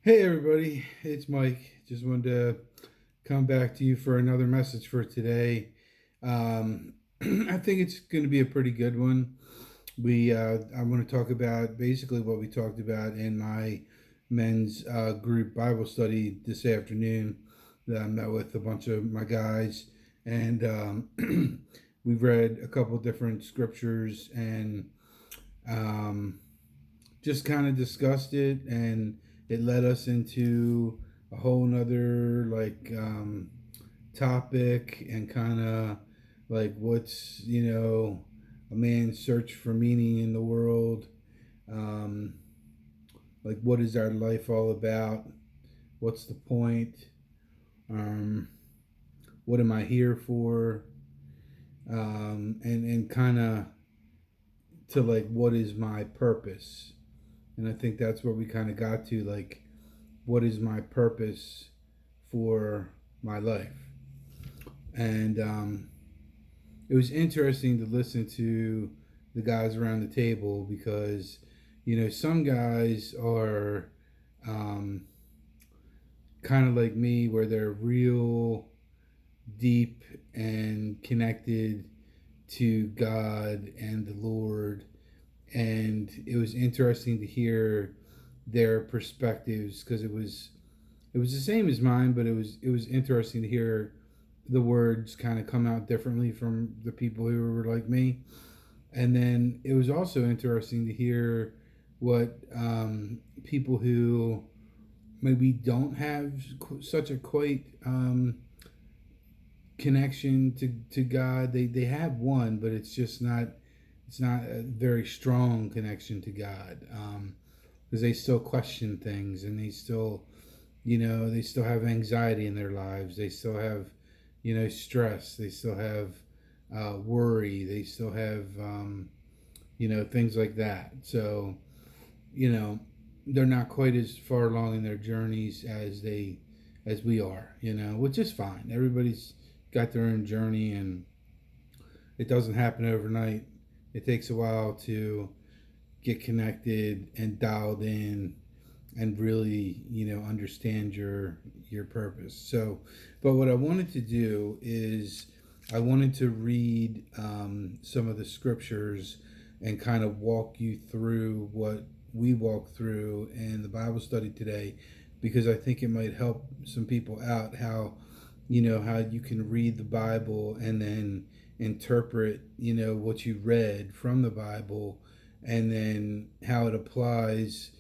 Hey everybody, it's Mike. Just wanted to come back to you for another message for today. I think it's going to be a pretty good one. I want to talk about basically what we talked about in my men's group Bible study this afternoon. That I met with a bunch of my guys, and we've read a couple different scriptures and um, just kind of discussed it, and it led us into a whole nother topic, and kind of like what's a man's search for meaning in the world. um, like what is our life all about, what's the point, um, what am I here for, and kind of to like what is my purpose. And I think that's where we kind of got to, like, what is my purpose for my life. And it was interesting to listen to the guys around the table because, some guys are um, kind of like me, where they're real deep and connected to God and the Lord. And it was interesting to hear their perspectives because it was the same as mine, but it was interesting to hear the words kind of come out differently from the people who were like me. And then it was also interesting to hear what people who maybe don't have such a quite connection to God. They have one, but it's not a very strong connection to God, because they still question things, and they still have anxiety in their lives. They still have, stress. They still have worry. They still have, things like that. So, you know, they're not quite as far along in their journeys as we are, which is fine. Everybody's got their own journey, and it doesn't happen overnight. It takes a while to get connected and dialed in and really understand your purpose. So, but what I wanted to do is I wanted to read some of the scriptures and kind of walk you through what we walked through in the Bible study today, because I think it might help some people out how you can read the Bible and then interpret what you read from the Bible, and then how it applies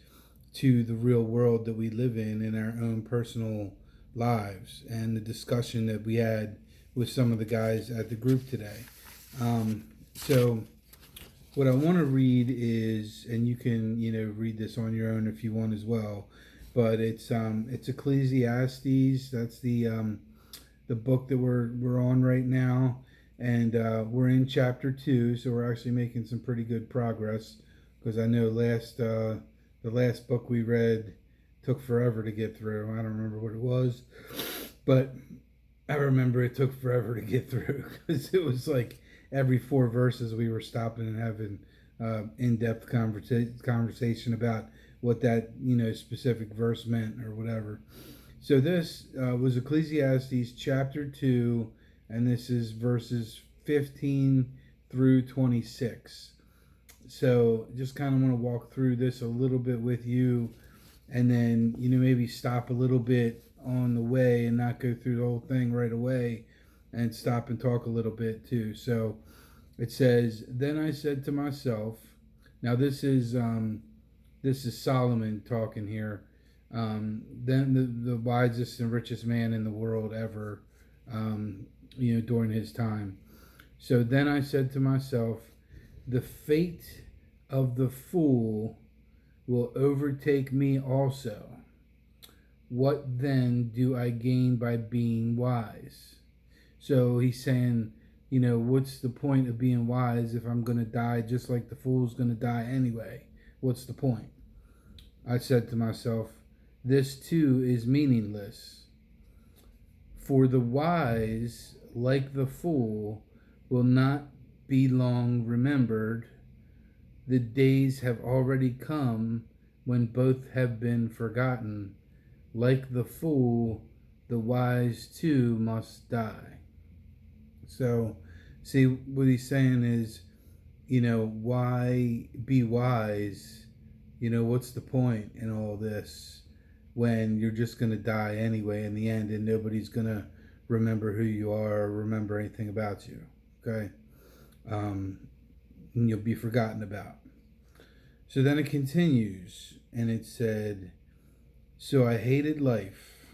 to the real world that we live in our own personal lives, and the discussion that we had with some of the guys at the group today. So what I want to read is, and you can read this on your own if you want as well, but it's Ecclesiastes. That's the book that we're on right now, and we're in chapter 2, so we're actually making some pretty good progress, because I know the last book we read took forever to get through. I don't remember what it was, but I remember it took forever to get through because it was like every 4 verses we were stopping and having in-depth conversation about what that specific verse meant or whatever. So this was Ecclesiastes chapter 2, and this is verses 15 through 26. So just kind of want to walk through this a little bit with you, and then maybe stop a little bit on the way and not go through the whole thing right away, and stop and talk a little bit too. So it says, "Then I said to myself," now this is Solomon talking here. Then the wisest and richest man in the world ever, during his time. So then I said to myself, the fate of the fool will overtake me also. What then do I gain by being wise? So he's saying, what's the point of being wise if I'm going to die just like the fool's going to die anyway? What's the point? I said to myself, this too is meaningless. For the wise, like the fool, will not be long remembered. The days have already come when both have been forgotten. Like the fool, the wise too must die. So, see, what he's saying is, why be wise? What's the point in all this when you're just going to die anyway in the end and nobody's going to remember who you are or remember anything about you? Okay? And you'll be forgotten about. So then it continues, and it said, so I hated life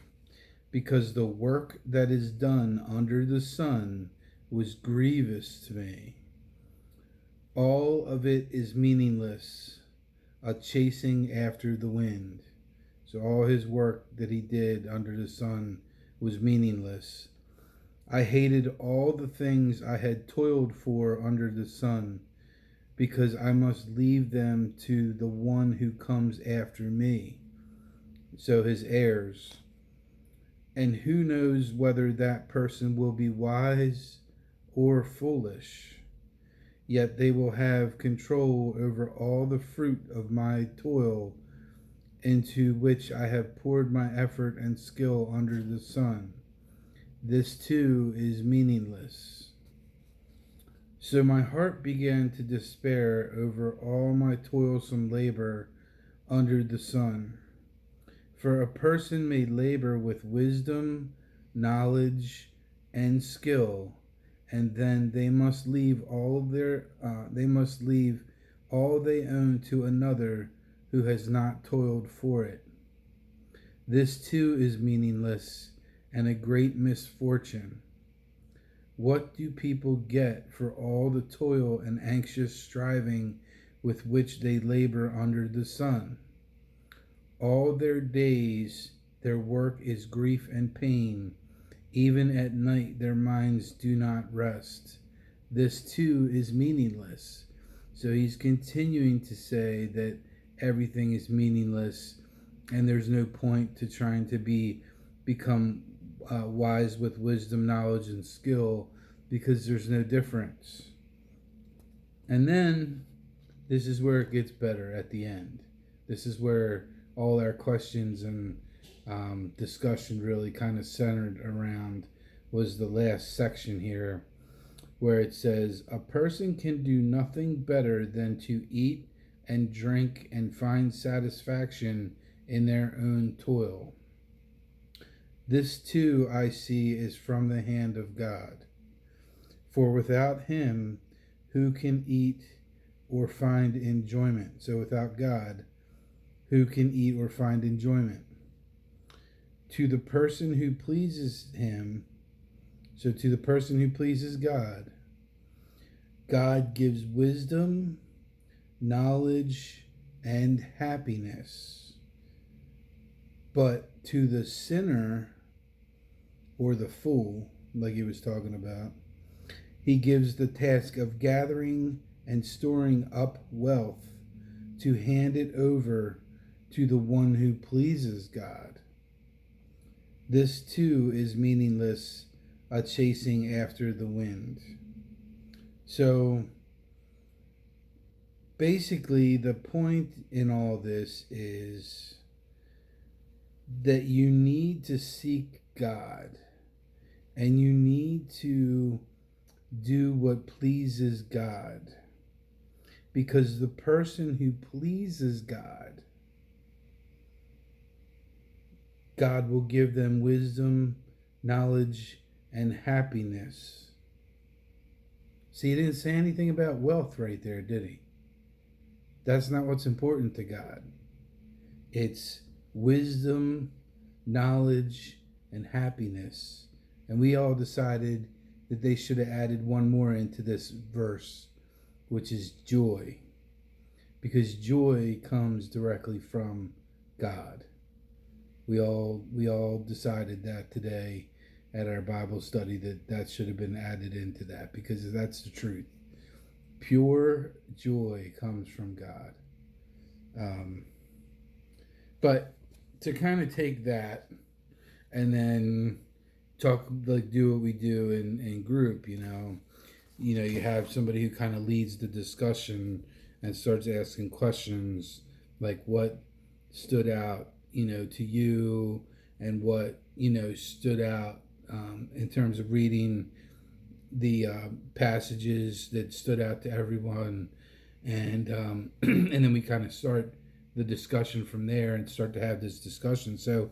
because the work that is done under the sun was grievous to me. All of it is meaningless, a chasing after the wind. So all his work that he did under the sun was meaningless. I hated all the things I had toiled for under the sun, because I must leave them to the one who comes after me. So his heirs. And who knows whether that person will be wise or foolish? Yet they will have control over all the fruit of my toil, into which I have poured my effort and skill under the sun. This too is meaningless. So my heart began to despair over all my toilsome labor under the sun. For a person may labor with wisdom, knowledge, and skill, and then they must leave all they own to another who has not toiled for it. This too is meaningless and a great misfortune. What do people get for all the toil and anxious striving with which they labor under the sun? All their days their work is grief and pain. Even at night their minds do not rest. This too is meaningless. So he's continuing to say that everything is meaningless and there's no point to trying to become wise with wisdom, knowledge, and skill, because there's no difference. And then this is where it gets better at the end. This is where all our questions and discussion really kind of centered around, was the last section here, where it says, a person can do nothing better than to eat and drink and find satisfaction in their own toil. This too I see is from the hand of God. For without him, who can eat or find enjoyment? So without God, who can eat or find enjoyment? To the person who pleases him, so to the person who pleases God, God gives wisdom, knowledge, and happiness. But to the sinner, or the fool, like he was talking about, he gives the task of gathering and storing up wealth to hand it over to the one who pleases God. This too is meaningless, a chasing after the wind. So basically, the point in all this is that you need to seek God and you need to do what pleases God. Because the person who pleases God, God will give them wisdom, knowledge, and happiness. See, he didn't say anything about wealth right there, did he? That's not what's important to God. It's wisdom, knowledge, and happiness. And we all decided that they should have added one more into this verse, which is joy. Because joy comes directly from God. We all decided that today at our Bible study, that should have been added into that, because that's the truth. Pure joy comes from God. But to kind of take that and then talk, like do what we do in group, you have somebody who kind of leads the discussion and starts asking questions like what stood out to you, and what stood out in terms of reading the passages that stood out to everyone, and and then we kind of start the discussion from there and start to have this discussion. So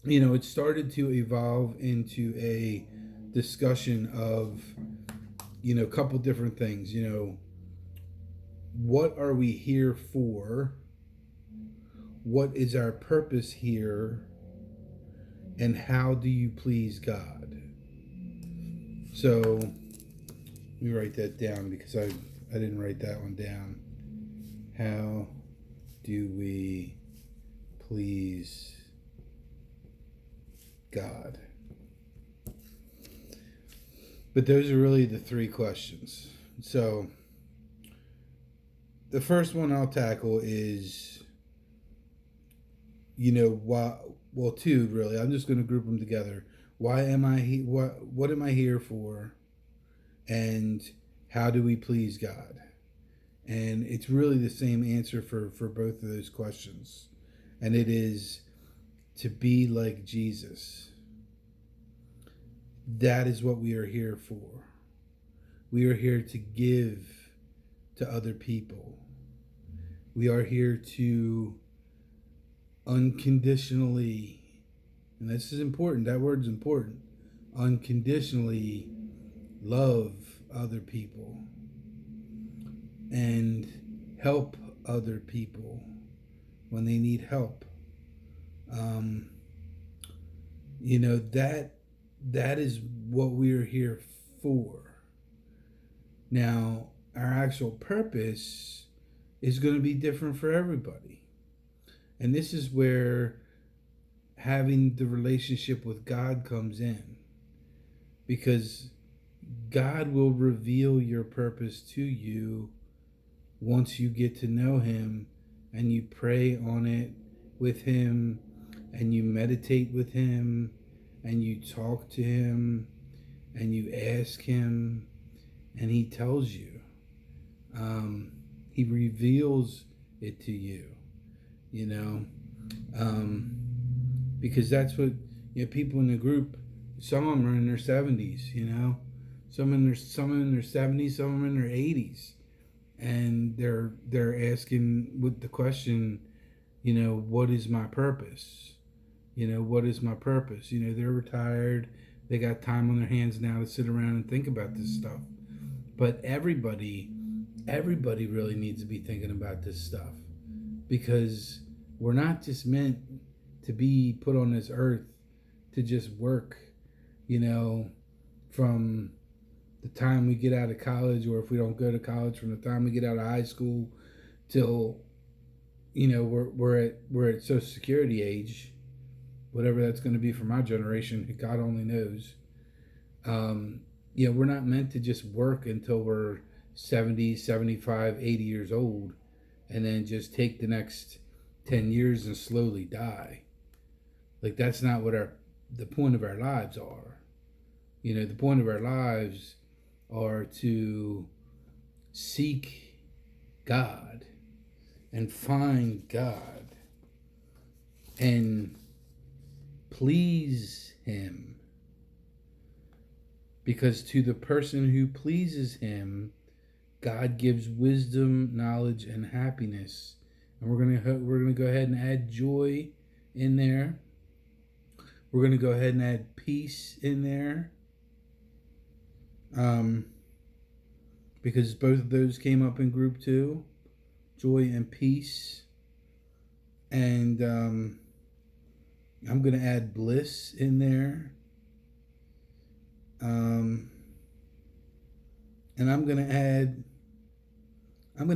it started to evolve into a discussion of a couple different things. What are we here for? What is our purpose here? And how do you please God? So let me write that down, because I didn't write that one down. How do we please God? But those are really the three questions. So the first one I'll tackle is, why? Well, two really. I'm just going to group them together. Why am I here? What am I here for? And how do we please God? And it's really the same answer for both of those questions. And it is to be like Jesus. That is what we are here for. We are here to give to other people. We are here to unconditionally, and this is important, that word's important, unconditionally love other people and help other people when they need help. That is what we're here for. Now, our actual purpose is going to be different for everybody. And this is where having the relationship with God comes in. Because God will reveal your purpose to you once you get to know Him and you pray on it with Him and you meditate with Him and you talk to Him and you ask Him and He tells you. He reveals it to you, because that's what people in the group. Some of them are in their 70s, some in their 70s, some of them in their 80s, and they're asking with the question, what is my purpose? What is my purpose? They're retired, they got time on their hands now to sit around and think about this stuff. But everybody really needs to be thinking about this stuff, because we're not just meant to be put on this earth to just work, from the time we get out of college, or if we don't go to college, from the time we get out of high school till we're at Social Security age, whatever that's going to be for my generation, God only knows. We're not meant to just work until we're 70, 75, 80 years old and then just take the next 10 years and slowly die. Like, that's not what the point of our lives are. The point of our lives are to seek God and find God and please Him. Because to the person who pleases Him, God gives wisdom, knowledge, and happiness. And we're gonna go ahead and add joy in there. We're gonna go ahead and add peace in there, because both of those came up in group 2, joy and peace. And I'm gonna add bliss in there. And I'm gonna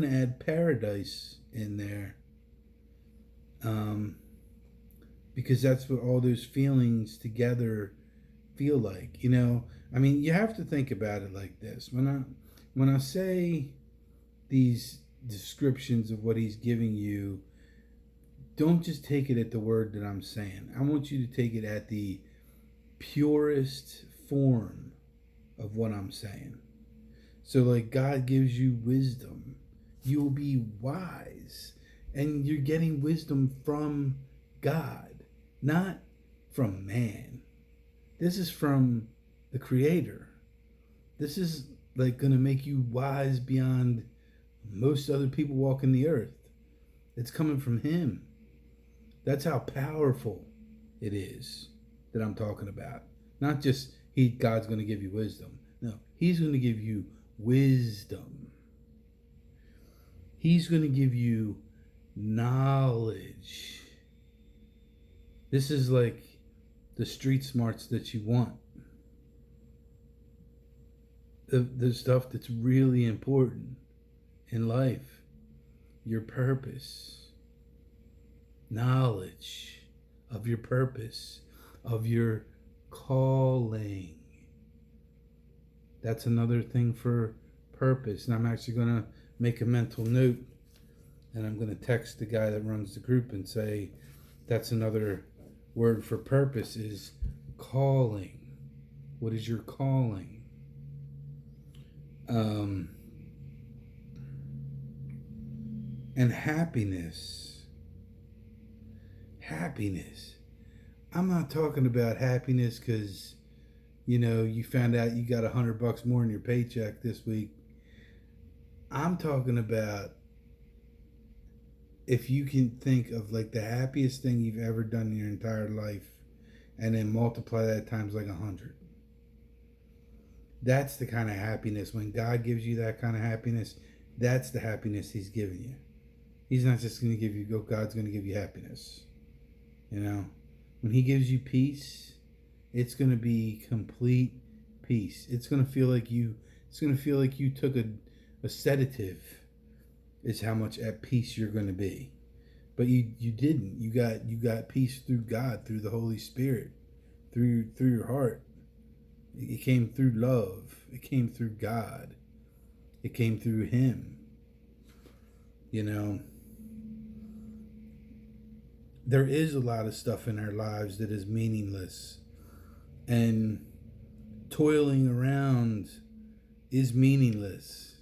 add paradise in there, because that's what all those feelings together feel like. You have to think about it like this. When I say these descriptions of what He's giving you, don't just take it at the word that I'm saying. I want you to take it at the purest form of what I'm saying. So, like, God gives you wisdom. You'll be wise. And you're getting wisdom from God, not from man. This is from the Creator. This is like going to make you wise beyond most other people walking the earth. It's coming from Him. That's how powerful it is that I'm talking about. Not just God's going to give you wisdom. No, He's going to give you wisdom. He's going to give you knowledge. This is like the street smarts that you want. The stuff that's really important in life. Your purpose. Knowledge of your purpose. Of your calling. That's another thing for purpose. And I'm actually going to make a mental note. And I'm going to text the guy that runs the group and say, that's another word for purpose is calling. What is your calling? And happiness. Happiness. I'm not talking about happiness because, you found out you got $100 more in your paycheck this week. I'm talking about if you can think of like the happiest thing you've ever done in your entire life and then multiply that times like 100. That's the kind of happiness. When God gives you that kind of happiness, that's the happiness He's giving you. He's not just going to give you, God's going to give you happiness. When He gives you peace, it's going to be complete peace. It's going to feel like you took a sedative is how much at peace you're going to be. But you didn't. You got peace through God, through the Holy Spirit, through your heart. It came through love. It came through God. It came through Him. There is a lot of stuff in our lives that is meaningless. And toiling around is meaningless.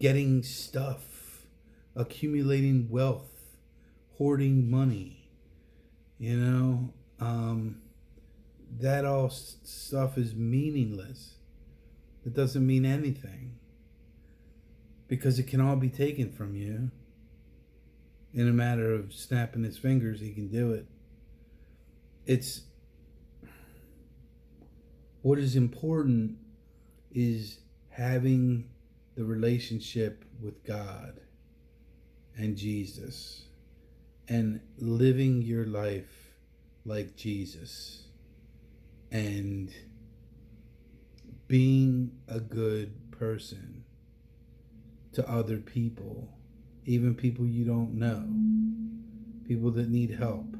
Getting stuff, accumulating wealth, hoarding money, that all stuff is meaningless. It doesn't mean anything because it can all be taken from you. In a matter of snapping his fingers, He can do it. What is important is having the relationship with God and Jesus and living your life like Jesus and being a good person to other people, even people you don't know, people that need help,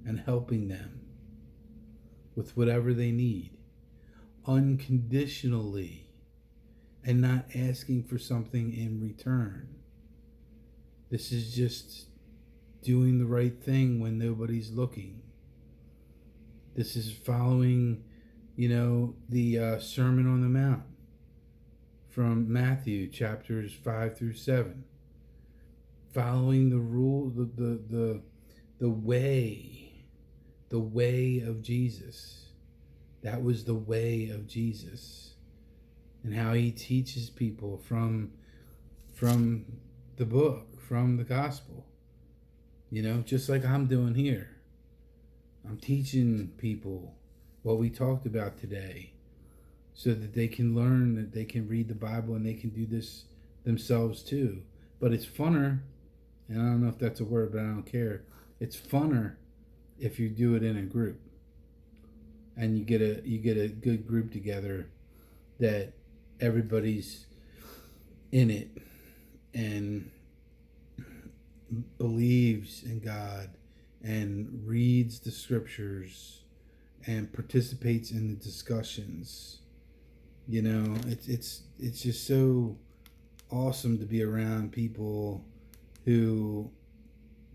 and helping them with whatever they need unconditionally and not asking for something in return. This is just doing the right thing when nobody's looking. This is following, the Sermon on the Mount from Matthew chapters 5 through 7. Following the rule, the way of Jesus. That was the way of Jesus. And how He teaches people from the book, from the gospel. Just like I'm doing here. I'm teaching people what we talked about today so that they can learn, that they can read the Bible and they can do this themselves too. But it's funner, and I don't know if that's a word, but I don't care. It's funner if you do it in a group. And you get a good group together that everybody's in it and believes in God and reads the scriptures and participates in the discussions. It's just so awesome to be around people who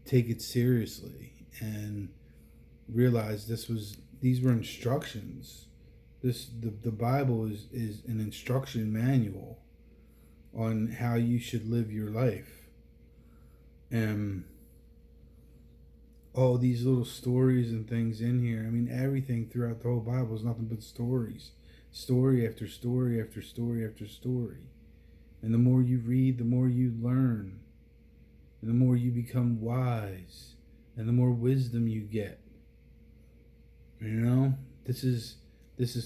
take it seriously and realize these were instructions. The Bible is an instruction manual on how you should live your life. And all these little stories and things in here. I mean, everything throughout the whole Bible is nothing but stories. Story after story after story after story. And the more you read, the more you learn. And the more you become wise. And the more wisdom you get. You know? This is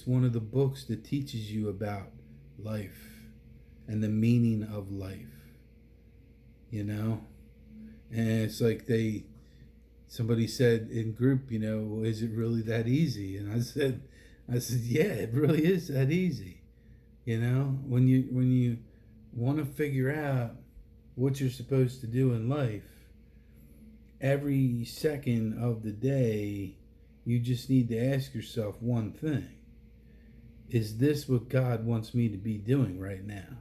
one of the books that teaches you about life and the meaning of life. You know? And it's like somebody said in group, you know, is it really that easy? And I said, yeah, it really is that easy. You know, when you want to figure out what you're supposed to do in life, every second of the day, you just need to ask yourself one thing. Is this what God wants me to be doing right now?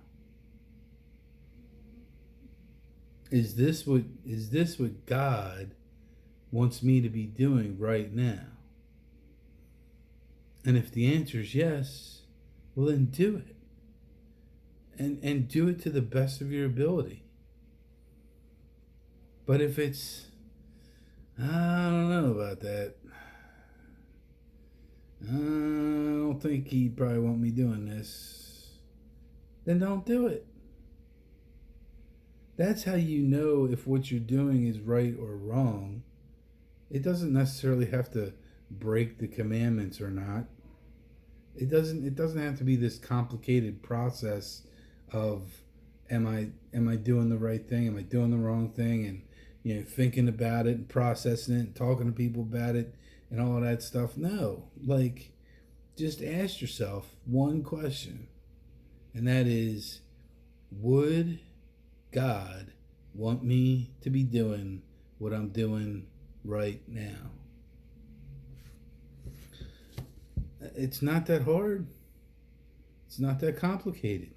Is this what God wants me to be doing right now? And if the answer is yes, well then do it. And do it to the best of your ability. But if it's, I don't know about that. I don't think he'd probably want me doing this. Then don't do it. That's how you know if what you're doing is right or wrong. It doesn't necessarily have to break the commandments or not. It doesn't have to be this complicated process of am I doing the right thing? Am I doing the wrong thing? And you know, thinking about it and processing it and talking to people about it and all of that stuff. No. Like, just ask yourself one question. And that is, would God want me to be doing what I'm doing right now? It's not that hard. It's not that complicated.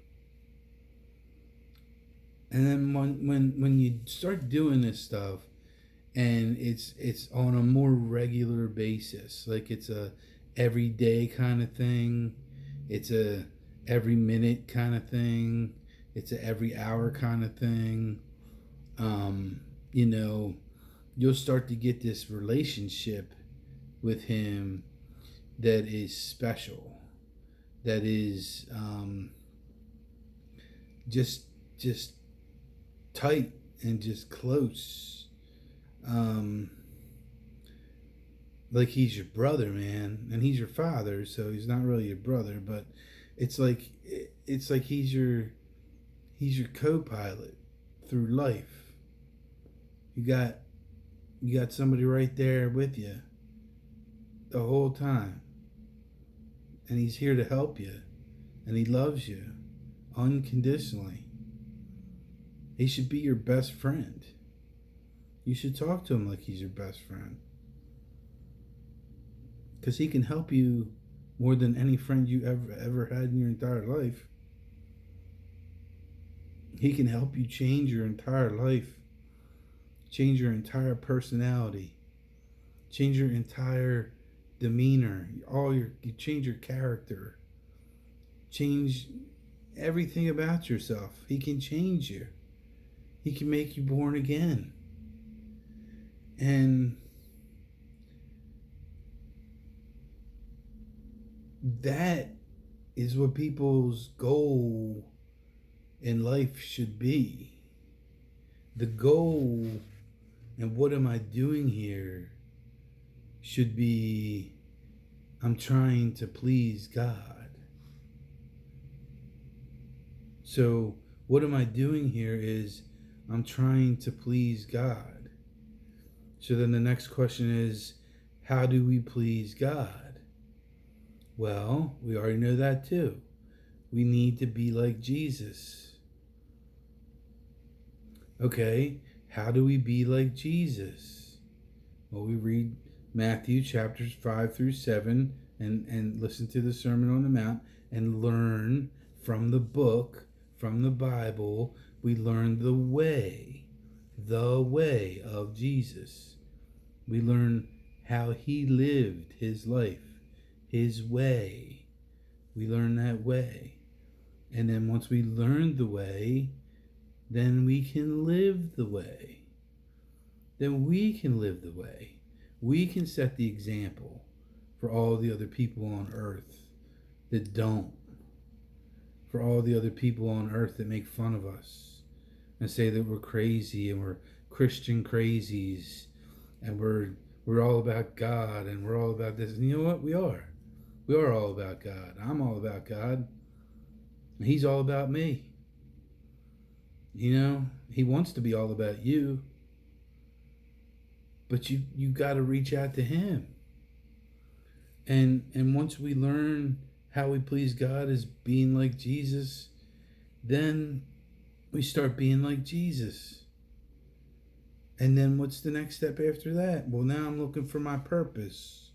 And then when you start doing this stuff, and it's on a more regular basis, like it's a everyday kind of thing, it's a every minute kind of thing, it's a every hour kind of thing. You know, you'll start to get this relationship with Him that is special, that is just tight and just close, like He's your brother, man, and He's your father, so He's not really your brother, but it's like He's your co-pilot through life. You got somebody right there with you the whole time, and He's here to help you, and He loves you unconditionally. He should be your best friend. You should talk to Him like He's your best friend, because He can help you more than any friend you ever had in your entire life. He can help you change your entire life, change your entire personality, change your entire demeanor, you change your character, change everything about yourself. He can change you. He can make you born again. And that is what people's goal in life should be. The goal and what am I doing here should be, I'm trying to please God. So what am I doing here is I'm trying to please God. So then the next question is, how do we please God? Well, we already know that too. We need to be like Jesus. Okay, how do we be like Jesus? Well, we read Matthew chapters 5 through 7 and listen to the Sermon on the Mount and learn from the book, from the Bible. We learn the way of Jesus. We learn how He lived His life, His way. We learn that way. And then once we learn the way, then we can live the way. Then we can live the way. we can set the example for all the other people on earth that don't, for all the other people on earth that make fun of us and say that we're crazy and we're Christian crazies and we're all about God and we're all about this. And you know what? We are. We are all about God. I'm all about God. And He's all about me. You know, He wants to be all about you. But you got to reach out to Him. And once we learn how we please God as being like Jesus, then we start being like Jesus. And then what's the next step after that? Well, now I'm looking for my purpose.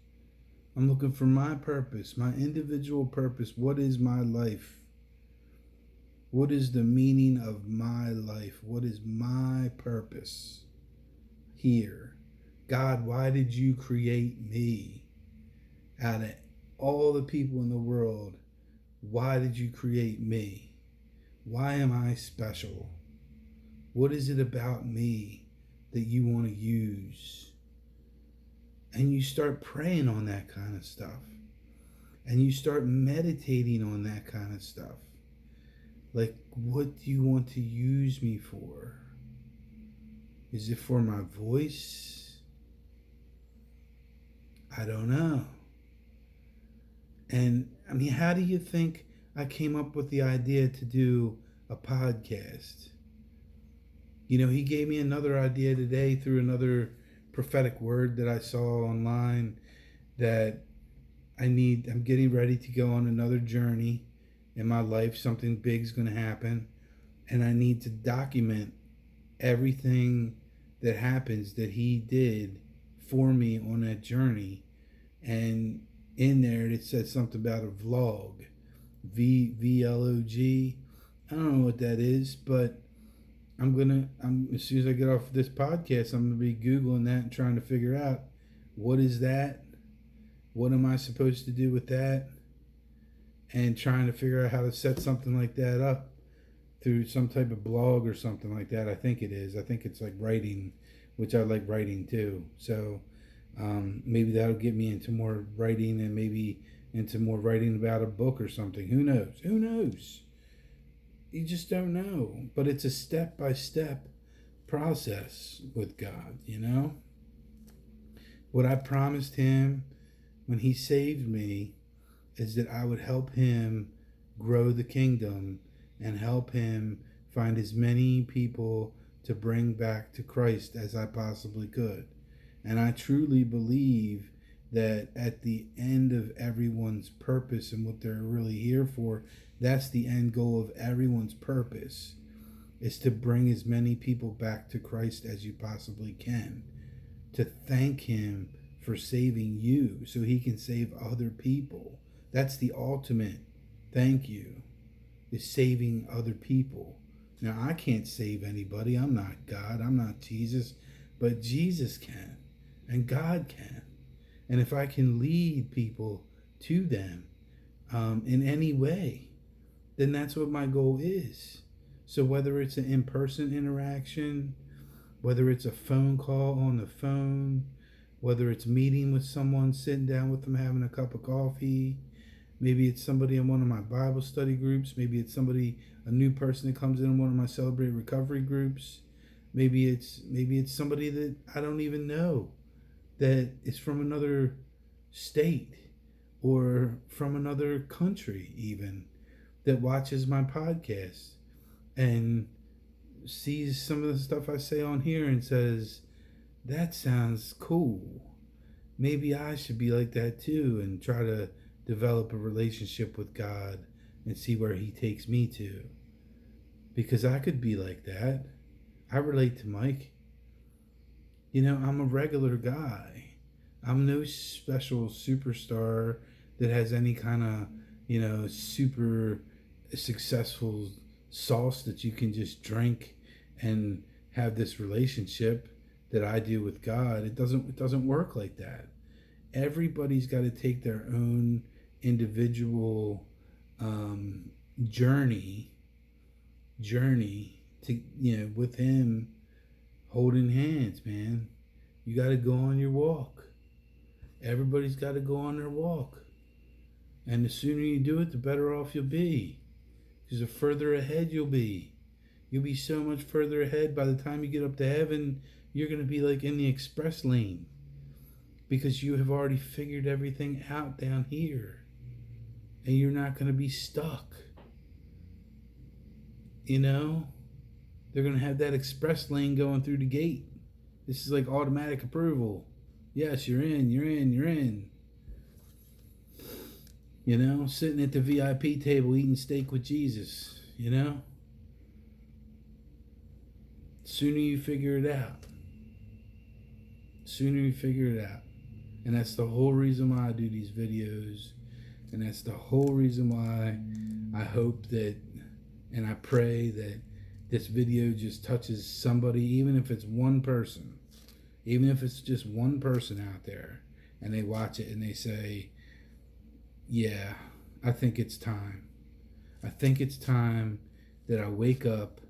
I'm looking for my purpose, my individual purpose. What is my life? What is the meaning of my life? What is my purpose here? God, why did you create me? Out of all the people in the world, why did you create me? Why am I special? What is it about me that you want to use? And you start praying on that kind of stuff. And you start meditating on that kind of stuff. Like, what do you want to use me for? Is it for my voice? I don't know. And I mean, how do you think I came up with the idea to do a podcast? You know, He gave me another idea today through another prophetic word that I saw online, that I'm getting ready to go on another journey in my life. Something big's going to happen. And I need to document everything that happens that He did for me on that journey. And in there it said something about a vlog, VLOG. I don't know what that is, but I'm as soon as I get off this podcast, I'm gonna be Googling that and trying to figure out what is that, what am I supposed to do with that, and trying to figure out how to set something like that up through some type of blog or something like that. I think it is. I think it's like writing, which I like writing too. So maybe that'll get me into more writing, and maybe into more writing about a book or something. Who knows? Who knows? You just don't know. But it's a step-by-step process with God, you know? What I promised Him when He saved me is that I would help Him grow the kingdom and help Him find as many people to bring back to Christ as I possibly could. And I truly believe that at the end of everyone's purpose and what they're really here for, that's the end goal of everyone's purpose, is to bring as many people back to Christ as you possibly can, to thank Him for saving you so He can save other people. That's the ultimate thank you, is saving other people. Now, I can't save anybody. I'm not God. I'm not Jesus. But Jesus can. And God can. And if I can lead people to them in any way, then that's what my goal is. So whether it's an in-person interaction, whether it's a phone call on the phone, whether it's meeting with someone, sitting down with them, having a cup of coffee, maybe it's somebody in one of my Bible study groups, maybe it's a new person that comes in one of my Celebrate Recovery groups, maybe it's somebody that I don't even know, that is from another state or from another country even, that watches my podcast and sees some of the stuff I say on here and says, that sounds cool. Maybe I should be like that too, and try to develop a relationship with God and see where He takes me to. Because I could be like that. I relate to Mike. You know, I'm a regular guy. I'm no special superstar that has any kind of, you know, super successful sauce that you can just drink and have this relationship that I do with God. It doesn't work like that. Everybody's got to take their own individual journey to, you know, with Him, holding hands, man. You got to go on your walk. Everybody's got to go on their walk. And the sooner you do it, the better off you'll be. Because the further ahead you'll be. You'll be so much further ahead by the time you get up to heaven, you're going to be like in the express lane. Because you have already figured everything out down here. And you're not going to be stuck. You know? They're going to have that express lane going through the gate. This is like automatic approval. Yes, you're in, you're in, you're in. You know, sitting at the VIP table eating steak with Jesus, you know? Sooner you figure it out. Sooner you figure it out. And that's the whole reason why I do these videos. And that's the whole reason why I hope that, and I pray that this video just touches somebody, even if it's one person. Even if it's just one person out there. And they watch it and they say, yeah, I think it's time. I think it's time that I wake up.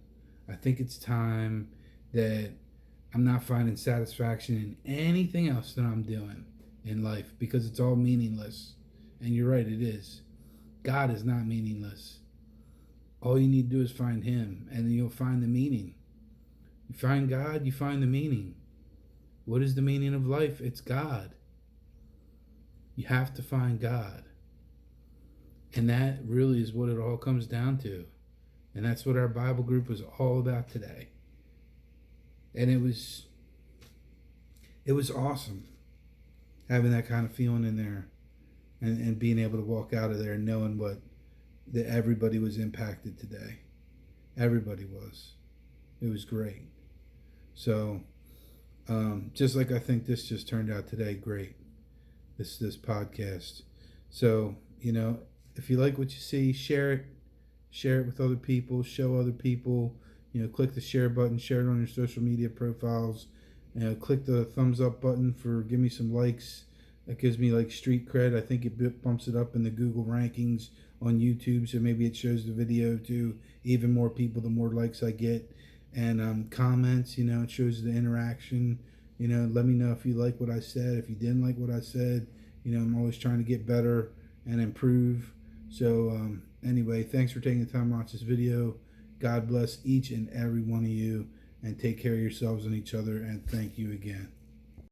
I think it's time that I'm not finding satisfaction in anything else that I'm doing in life because it's all meaningless. And you're right, it is. God is not meaningless. All you need to do is find Him, and then you'll find the meaning. You find God, you find the meaning. What is the meaning of life? It's God. You have to find God. And that really is what it all comes down to. And that's what our Bible group was all about today. And it was awesome having that kind of feeling in there and being able to walk out of there knowing that everybody was impacted today. Everybody was. It was great. So just like I think this just turned out today, great. This podcast. So, you know, if you like what you see, share it with other people, show other people, you know, click the share button, share it on your social media profiles, click the thumbs up button for give me some likes. That gives me like street cred. I think it bumps it up in the Google rankings on YouTube, so maybe it shows the video to even more people the more likes I get. And comments, you know, it shows the interaction. You know, let me know if you like what I said, if you didn't like what I said. You know, I'm always trying to get better and improve. So anyway, thanks for taking the time to watch this video. God bless each and every one of you, and take care of yourselves and each other, and thank you again.